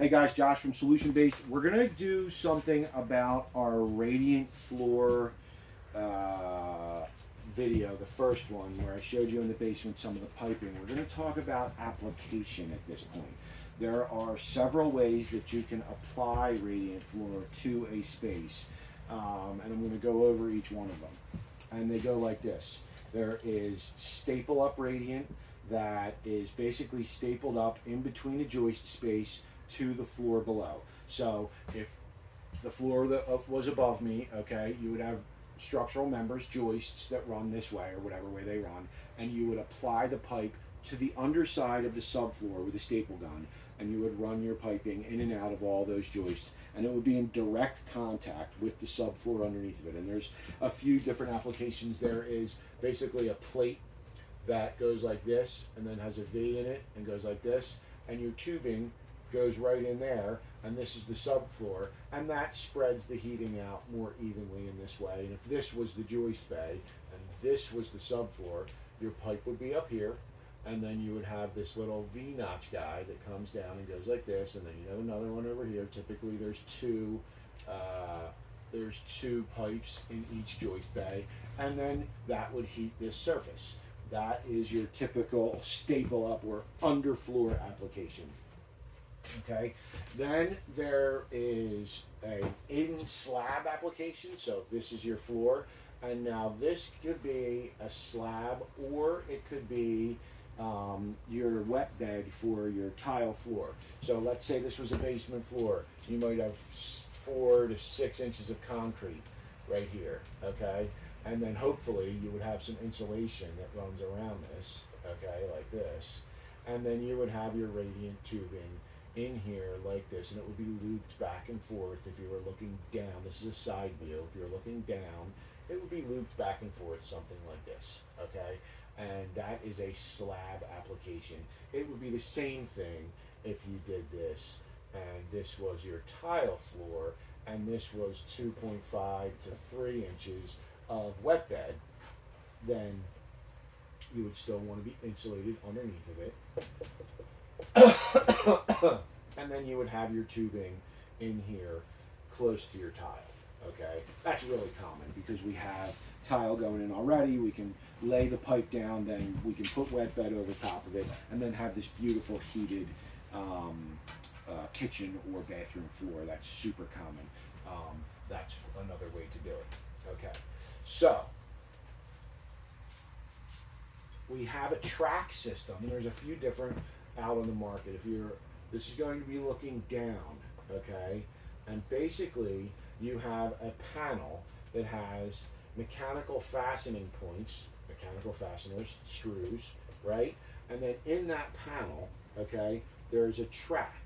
Hey guys, Josh from Solution Based. We're gonna do something about our radiant floor uh, video, the first one where I showed you in the basement some of the piping. We're gonna talk about application at this point. There are several ways that you can apply radiant floor to a space, and I'm gonna go over each one of them. And they go like this. There is staple up radiant that is basically stapled up in between a joist space to the floor below. So if the floor that was above me, okay, you would have structural members, joists that run this way or whatever way they run, and you would apply the pipe to the underside of the subfloor with a staple gun, and you would run your piping in and out of all those joists, and it would be in direct contact with the subfloor underneath of it. And there's a few different applications. There is basically a plate that goes like this and then has a V in it and goes like this, and your tubing goes right in there, and this is the subfloor, and that spreads the heating out more evenly in this way. And if this was the joist bay and this was the subfloor, your pipe would be up here, and then you would have this little V-notch guy that comes down and goes like this, and then you have another one over here. Typically there's two pipes in each joist bay, and then that would heat this surface. That is your typical staple up or underfloor application. Okay, then there is a in slab application. So this is your floor, and now this could be a slab or it could be your wet bed for your tile floor. So let's say this was a basement floor. You might have 4 to 6 inches of concrete right here. Okay, and then hopefully you would have some insulation that runs around this. Okay, like this, and then you would have your radiant tubing in here like this, and it would be looped back and forth. If you were looking down, this is a side view. If you're looking down, it would be looped back and forth, something like this. Okay, and that is a slab application. It would be the same thing if you did this, and this was your tile floor, and this was 2.5 to 3 inches of wet bed. Then you would still want to be insulated underneath of it. And then you would have your tubing in here close to your tile. Okay, that's really common because we have tile going in already. We can lay the pipe down, then we can put wet bed over top of it, and then have this beautiful heated kitchen or bathroom floor. That's super common. That's another way to do it. Okay, so we have a track system. There's a few different out on the market. This is going to be looking down, okay? And basically, you have a panel that has mechanical fastening points, mechanical fasteners, screws, right? And then in that panel, okay, there's a track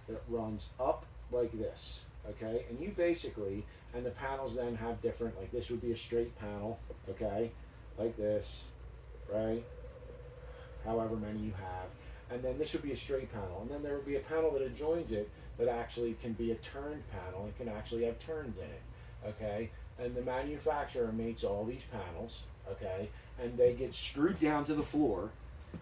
that runs up like this, okay? And you basically, and the panels then have different, like this would be a straight panel, okay? Like this, right? However many you have. And then this would be a straight panel. And then there would be a panel that adjoins it that actually can be a turned panel and can actually have turns in it, okay? And the manufacturer makes all these panels, okay? And they get screwed down to the floor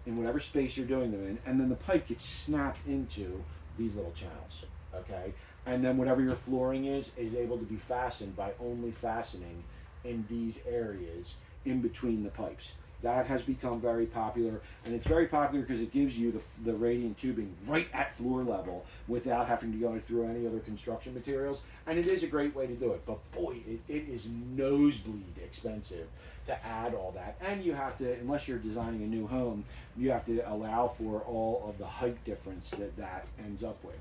in whatever space you're doing them in, and then the pipe gets snapped into these little channels, okay? And then whatever your flooring is able to be fastened by only fastening in these areas in between the pipes. That has become very popular, and it's very popular because it gives you the radiant tubing right at floor level without having to go through any other construction materials, and it is a great way to do it. But boy, it is nosebleed expensive to add all that, and you have to, unless you're designing a new home, you have to allow for all of the height difference that ends up with.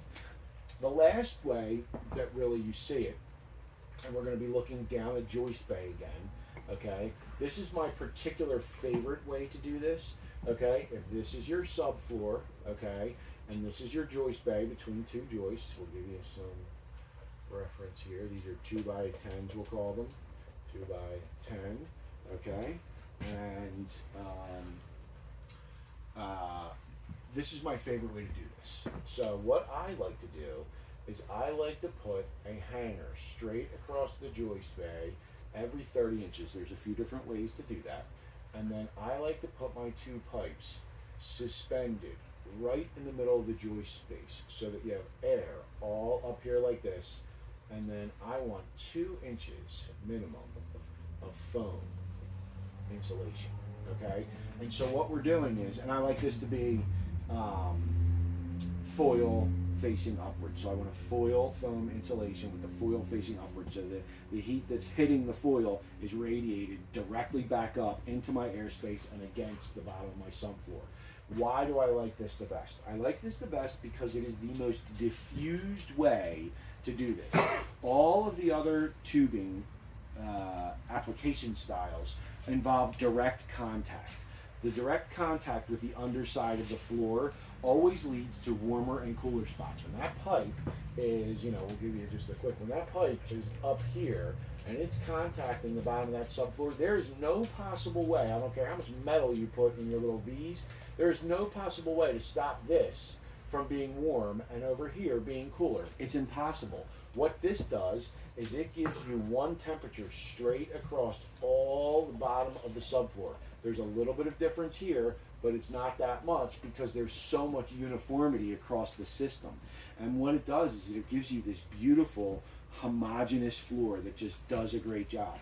The last way that really you see it, and we're going to be looking down at joist bay again, okay? This is my particular favorite way to do this, okay? If this is your subfloor, okay, and this is your joist bay between two joists, we'll give you some reference here. These are 2x10s, we'll call them, 2x10, okay? And this is my favorite way to do this. So what I like to do is I like to put a hanger straight across the joist bay every 30 inches. There's a few different ways to do that. And then I like to put my two pipes suspended right in the middle of the joist space so that you have air all up here like this, and then I want 2 inches minimum of foam insulation, okay? And so what we're doing is, and I like this to be foil facing upwards. So I want a foil foam insulation with the foil facing upwards so that the heat that's hitting the foil is radiated directly back up into my airspace and against the bottom of my subfloor. Why do I like this the best? I like this the best because it is the most diffused way to do this. All of the other tubing application styles involve direct contact. The direct contact with the underside of the floor always leads to warmer and cooler spots. When that pipe is, we'll give you just a quick, when that pipe is up here and it's contacting the bottom of that subfloor, there is no possible way, I don't care how much metal you put in your little V's, there is no possible way to stop this from being warm and over here being cooler. It's impossible. What this does is it gives you one temperature straight across all the bottom of the subfloor. There's a little bit of difference here, but it's not that much because there's so much uniformity across the system. And what it does is it gives you this beautiful homogeneous floor that just does a great job.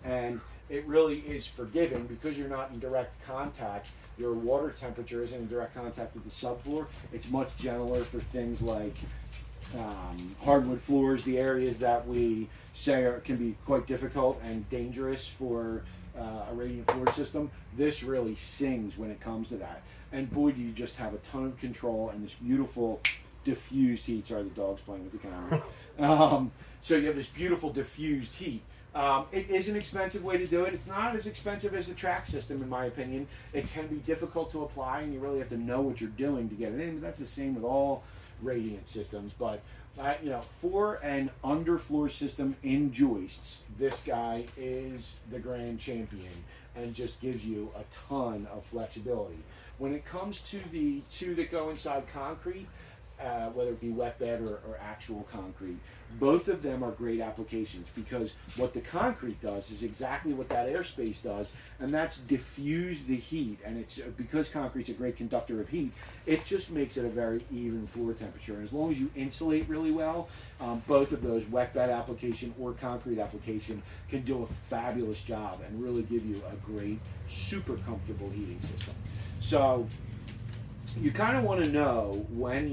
And it really is forgiving because you're not in direct contact. Your water temperature isn't in direct contact with the subfloor. It's much gentler for things like hardwood floors, the areas that we say can be quite difficult and dangerous for a radiant floor system. This really sings when it comes to that. And boy, do you just have a ton of control and this beautiful diffused heat. Sorry, the dog's playing with the camera. So you have this beautiful diffused heat. It is an expensive way to do it. It's not as expensive as the track system, in my opinion. It can be difficult to apply, and you really have to know what you're doing to get it in. But that's the same with all radiant systems. But for an underfloor system in joists, this guy is the grand champion and just gives you a ton of flexibility. When it comes to the two that go inside concrete, whether it be wet bed or actual concrete, both of them are great applications because what the concrete does is exactly what that airspace does, and that's diffuse the heat. And it's because concrete's a great conductor of heat, it just makes it a very even floor temperature. And as long as you insulate really well, both of those, wet bed application or concrete application, can do a fabulous job and really give you a great, super comfortable heating system. So you kind of want to know when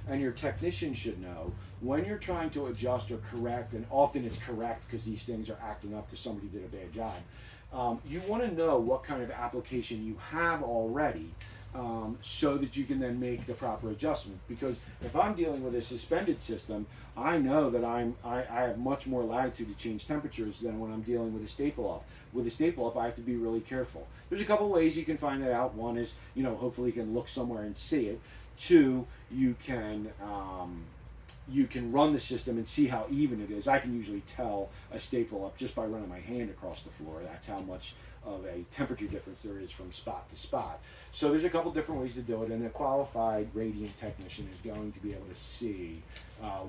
and your technician should know, when you're trying to adjust or correct, and often it's correct because these things are acting up because somebody did a bad job. You want to know what kind of application you have already so that you can then make the proper adjustment. Because if I'm dealing with a suspended system, I know that I have much more latitude to change temperatures than when I'm dealing with a staple up. With a staple up, I have to be really careful. There's a couple ways you can find that out. One is, hopefully you can look somewhere and see it. Two, you can run the system and see how even it is. I can usually tell a staple up just by running my hand across the floor. That's how much of a temperature difference there is from spot to spot. So there's a couple different ways to do it, and a qualified radiant technician is going to be able to see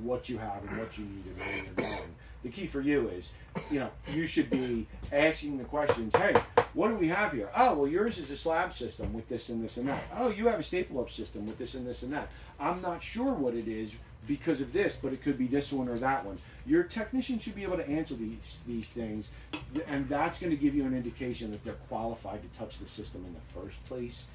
what you have and what you need and where you're going. The key for you is, you should be asking the questions, hey, what do we have here? Oh, well, yours is a slab system with this and this and that. Oh, you have a staple up system with this and this and that. I'm not sure what it is because of this, but it could be this one or that one. Your technician should be able to answer these things, and that's going to give you an indication that they're qualified to touch the system in the first place.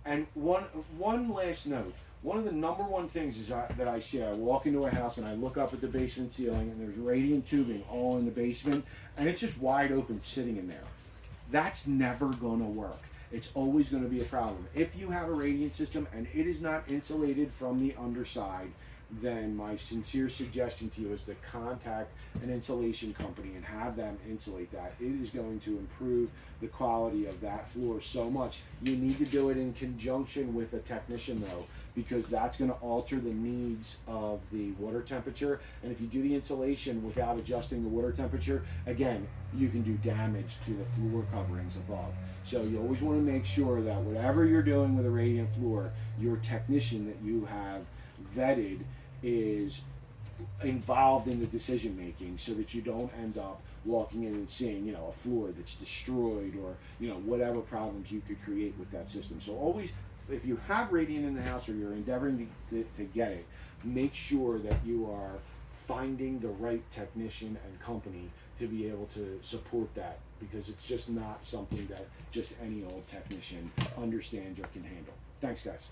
And one last note. One of the number one things is that I see, I walk into a house and I look up at the basement ceiling and there's radiant tubing all in the basement and it's just wide open sitting in there. That's never going to work. It's always going to be a problem. If you have a radiant system and it is not insulated from the underside, then my sincere suggestion to you is to contact an insulation company and have them insulate that. It is going to improve the quality of that floor so much. You need to do it in conjunction with a technician though, because that's going to alter the needs of the water temperature. And if you do the insulation without adjusting the water temperature, again, you can do damage to the floor coverings above. So you always want to make sure that whatever you're doing with a radiant floor, your technician that you have vetted is involved in the decision making, so that you don't end up walking in and seeing, a floor that's destroyed, or whatever problems you could create with that system. So always, if you have Radiant in the house, or you're endeavoring to get it, make sure that you are finding the right technician and company to be able to support that, because it's just not something that just any old technician understands or can handle. Thanks, guys.